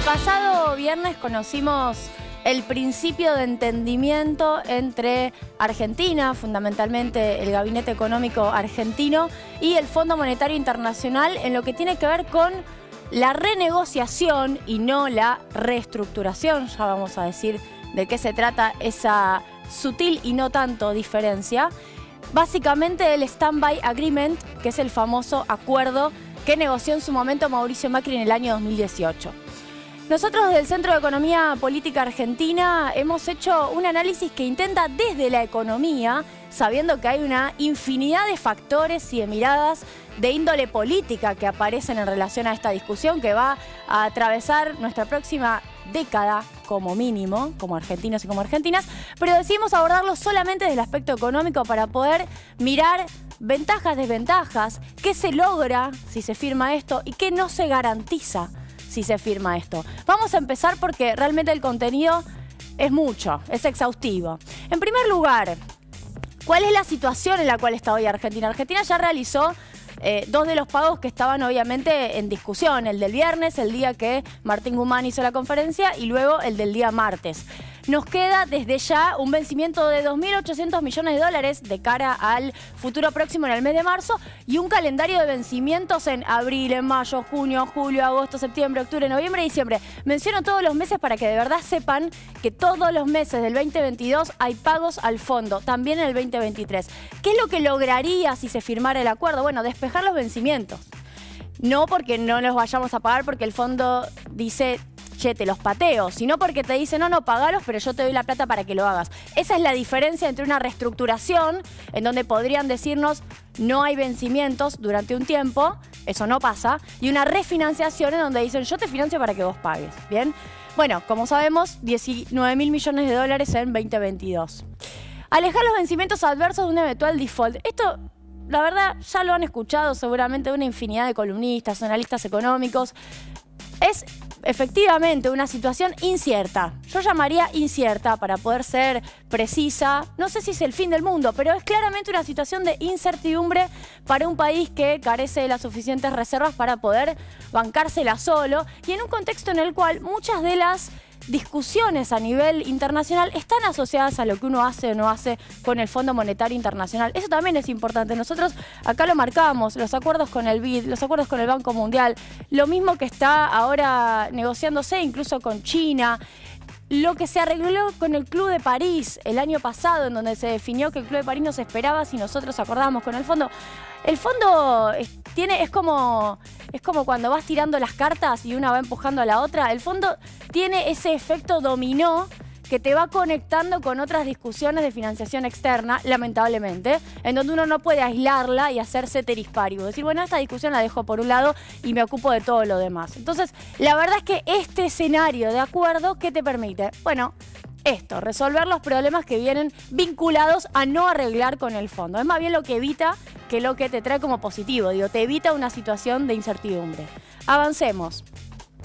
pasado viernes conocimos el principio de entendimiento entre Argentina, fundamentalmente el Gabinete Económico Argentino, y el Fondo Monetario Internacional en lo que tiene que ver con la renegociación y no la reestructuración. Ya vamos a decir de qué se trata esa sutil y no tanto diferencia. Básicamente el Stand-by Agreement, que es el famoso acuerdo que negoció en su momento Mauricio Macri en el año 2018. Nosotros desde el Centro de Economía Política Argentina hemos hecho un análisis que intenta desde la economía, sabiendo que hay una infinidad de factores y de miradas de índole política que aparecen en relación a esta discusión que va a atravesar nuestra próxima década como mínimo, como argentinos y como argentinas, pero decidimos abordarlo solamente desde el aspecto económico para poder mirar ventajas, desventajas, qué se logra si se firma esto y qué no se garantiza si se firma esto. Vamos a empezar porque realmente el contenido es mucho, es exhaustivo. En primer lugar, ¿cuál es la situación en la cual está hoy Argentina? Argentina ya realizó dos de los pagos que estaban obviamente en discusión, el del viernes, el día que Martín Guzmán hizo la conferencia, y luego el del día martes. Nos queda desde ya un vencimiento de 2.800 millones de dólares de cara al futuro próximo en el mes de marzo y un calendario de vencimientos en abril, en mayo, junio, julio, agosto, septiembre, octubre, noviembre y diciembre. Menciono todos los meses para que de verdad sepan que todos los meses del 2022 hay pagos al fondo, también en el 2023. ¿Qué es lo que lograría si se firmara el acuerdo? Bueno, despejar los vencimientos. No porque no los vayamos a pagar porque el fondo dice, che, te los pateo, sino porque te dice, no, pagalos, pero yo te doy la plata para que lo hagas. Esa es la diferencia entre una reestructuración, en donde podrían decirnos, no hay vencimientos durante un tiempo, eso no pasa, y una refinanciación en donde dicen, yo te financio para que vos pagues, ¿bien? Bueno, como sabemos, 19.000 millones de dólares en 2022. Alejar los vencimientos adversos de un eventual default. Esto, la verdad, ya lo han escuchado seguramente una infinidad de columnistas, analistas económicos. Es efectivamente una situación incierta. Yo llamaría incierta para poder ser precisa. No sé si es el fin del mundo, pero es claramente una situación de incertidumbre para un país que carece de las suficientes reservas para poder bancársela solo y en un contexto en el cual muchas de las discusiones a nivel internacional están asociadas a lo que uno hace o no hace con el Fondo Monetario Internacional. Eso también es importante. Nosotros acá lo marcamos, los acuerdos con el BID, los acuerdos con el Banco Mundial, lo mismo que está ahora negociándose incluso con China. Lo que se arregló con el Club de París el año pasado, en donde se definió que el Club de París nos esperaba si nosotros acordamos con el fondo. El fondo es como cuando vas tirando las cartas y una va empujando a la otra. El fondo tiene ese efecto dominó que te va conectando con otras discusiones de financiación externa, lamentablemente, en donde uno no puede aislarla y hacer ceteris paribus. Decir, bueno, esta discusión la dejo por un lado y me ocupo de todo lo demás. Entonces, la verdad es que este escenario de acuerdo, ¿qué te permite? Bueno, esto, resolver los problemas que vienen vinculados a no arreglar con el fondo. Es más bien lo que evita que lo que te trae como positivo. Digo, te evita una situación de incertidumbre. Avancemos.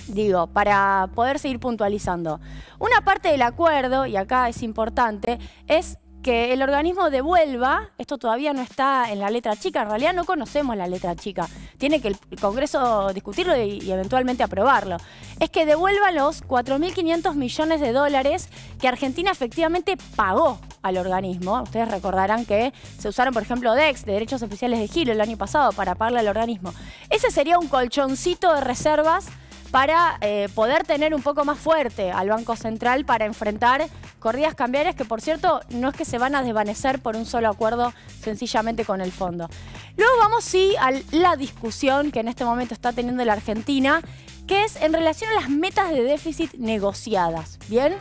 Digo, para poder seguir puntualizando. Una parte del acuerdo, y acá es importante, es que el organismo devuelva, esto todavía no está en la letra chica, en realidad no conocemos la letra chica, tiene que el Congreso discutirlo y eventualmente aprobarlo, es que devuelva los 4.500 millones de dólares que Argentina efectivamente pagó al organismo. Ustedes recordarán que se usaron, por ejemplo, DEX, de Derechos Especiales de Giro, el año pasado para pagarle al organismo. Ese sería un colchoncito de reservas para poder tener un poco más fuerte al Banco Central para enfrentar corridas cambiarias que, por cierto, no es que se van a desvanecer por un solo acuerdo sencillamente con el fondo. Luego vamos sí a la discusión que en este momento está teniendo la Argentina, que es en relación a las metas de déficit negociadas. ¿Bien?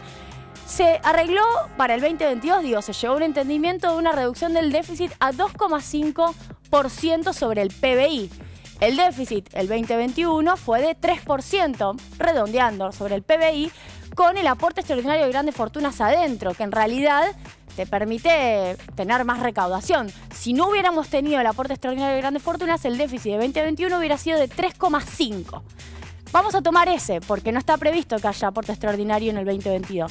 Se arregló para el 2022, digo, se llegó a un entendimiento de una reducción del déficit a 2,5% sobre el PBI. El déficit, el 2021, fue de 3%, redondeando sobre el PBI, con el aporte extraordinario de grandes fortunas adentro, que en realidad te permite tener más recaudación. Si no hubiéramos tenido el aporte extraordinario de grandes fortunas, el déficit de 2021 hubiera sido de 3,5%. Vamos a tomar ese, porque no está previsto que haya aporte extraordinario en el 2022.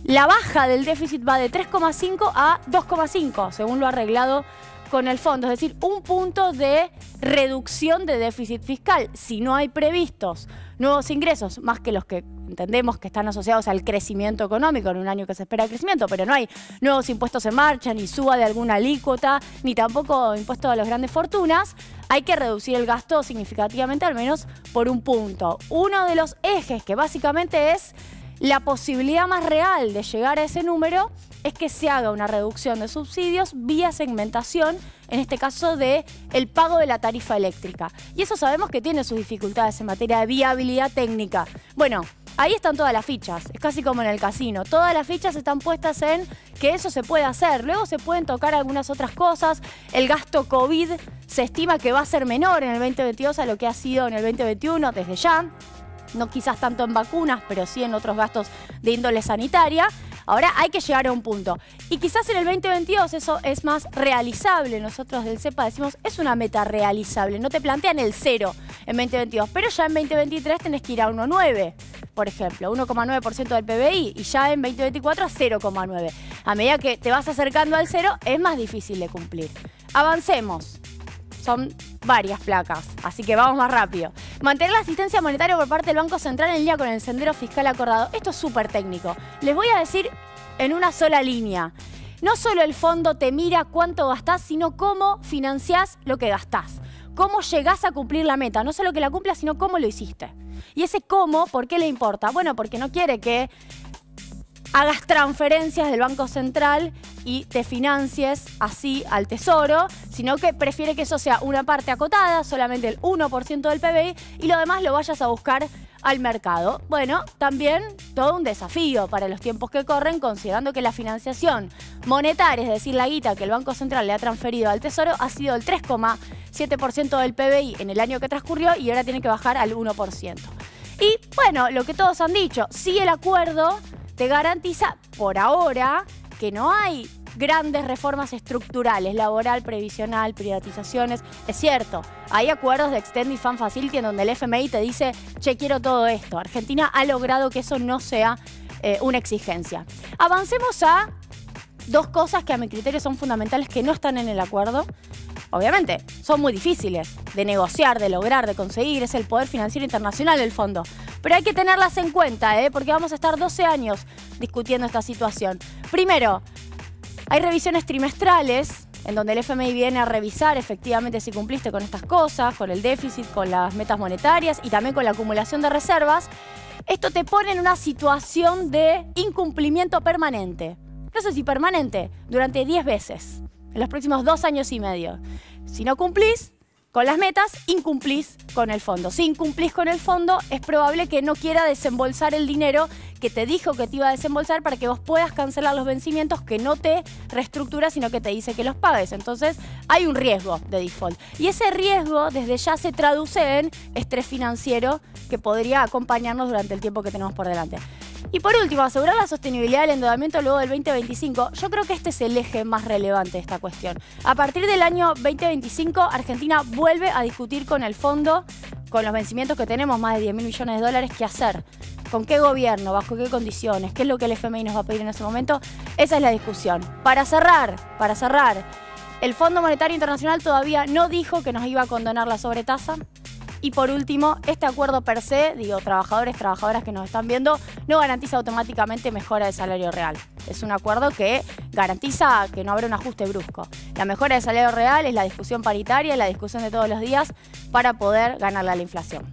La baja del déficit va de 3,5 a 2,5, según lo arreglado con el fondo, es decir, un punto de reducción de déficit fiscal. Si no hay previstos nuevos ingresos, más que los que entendemos que están asociados al crecimiento económico en un año que se espera crecimiento, pero no hay nuevos impuestos en marcha, ni suba de alguna alícuota, ni tampoco impuestos a las grandes fortunas, hay que reducir el gasto significativamente, al menos por un punto. Uno de los ejes que básicamente es la posibilidad más real de llegar a ese número es que se haga una reducción de subsidios vía segmentación, en este caso de el pago de la tarifa eléctrica. Y eso sabemos que tiene sus dificultades en materia de viabilidad técnica. Bueno, ahí están todas las fichas, es casi como en el casino. Todas las fichas están puestas en que eso se puede hacer. Luego se pueden tocar algunas otras cosas. El gasto COVID se estima que va a ser menor en el 2022 a lo que ha sido en el 2021 desde ya. No quizás tanto en vacunas, pero sí en otros gastos de índole sanitaria. Ahora hay que llegar a un punto. Y quizás en el 2022 eso es más realizable. Nosotros del CEPA decimos, es una meta realizable. No te plantean el 0 en 2022, pero ya en 2023 tenés que ir a 1,9, por ejemplo, 1,9% del PBI, y ya en 2024 a 0,9. A medida que te vas acercando al 0, es más difícil de cumplir. Avancemos. Son varias placas, así que vamos más rápido. Mantener la asistencia monetaria por parte del Banco Central en línea con el sendero fiscal acordado. Esto es súper técnico. Les voy a decir en una sola línea. No solo el fondo te mira cuánto gastás, sino cómo financiás lo que gastás. Cómo llegás a cumplir la meta. No solo que la cumplas, sino cómo lo hiciste. Y ese cómo, ¿por qué le importa? Bueno, porque no quiere que hagas transferencias del Banco Central y te financies así al Tesoro, sino que prefiere que eso sea una parte acotada, solamente el 1% del PBI, y lo demás lo vayas a buscar al mercado. Bueno, también todo un desafío para los tiempos que corren, considerando que la financiación monetaria, es decir, la guita que el Banco Central le ha transferido al Tesoro, ha sido el 3,7% del PBI en el año que transcurrió y ahora tiene que bajar al 1%. Y bueno, lo que todos han dicho, si el acuerdo te garantiza por ahora que no hay grandes reformas estructurales, laboral, previsional, privatizaciones. Es cierto, hay acuerdos de Extend y Fan Facility en donde el FMI te dice, che, quiero todo esto. Argentina ha logrado que eso no sea una exigencia. Avancemos a dos cosas que a mi criterio son fundamentales que no están en el acuerdo. Obviamente, son muy difíciles de negociar, de lograr, de conseguir. Es el poder financiero internacional el fondo. Pero hay que tenerlas en cuenta, porque vamos a estar 12 años discutiendo esta situación. Primero, hay revisiones trimestrales en donde el FMI viene a revisar efectivamente si cumpliste con estas cosas, con el déficit, con las metas monetarias y también con la acumulación de reservas. Esto te pone en una situación de incumplimiento permanente. No sé si permanente, durante 10 veces, en los próximos 2 años y medio. Si no cumplís con las metas, incumplís con el fondo. Si incumplís con el fondo, es probable que no quiera desembolsar el dinero que te dijo que te iba a desembolsar para que vos puedas cancelar los vencimientos, que no te reestructura, sino que te dice que los pagues. Entonces, hay un riesgo de default. Y ese riesgo, desde ya, se traduce en estrés financiero que podría acompañarnos durante el tiempo que tenemos por delante. Y por último, asegurar la sostenibilidad del endeudamiento luego del 2025. Yo creo que este es el eje más relevante de esta cuestión. A partir del año 2025, Argentina vuelve a discutir con el fondo, con los vencimientos que tenemos, más de 10.000 millones de dólares, qué hacer. ¿Con qué gobierno? ¿Bajo qué condiciones? ¿Qué es lo que el FMI nos va a pedir en ese momento? Esa es la discusión. Para cerrar, el Fondo Monetario Internacional todavía no dijo que nos iba a condonar la sobretasa. Y por último, este acuerdo per se, trabajadores, trabajadoras que nos están viendo, no garantiza automáticamente mejora de salario real. Es un acuerdo que garantiza que no habrá un ajuste brusco. La mejora de salario real es la discusión paritaria, la discusión de todos los días para poder ganarle a la inflación.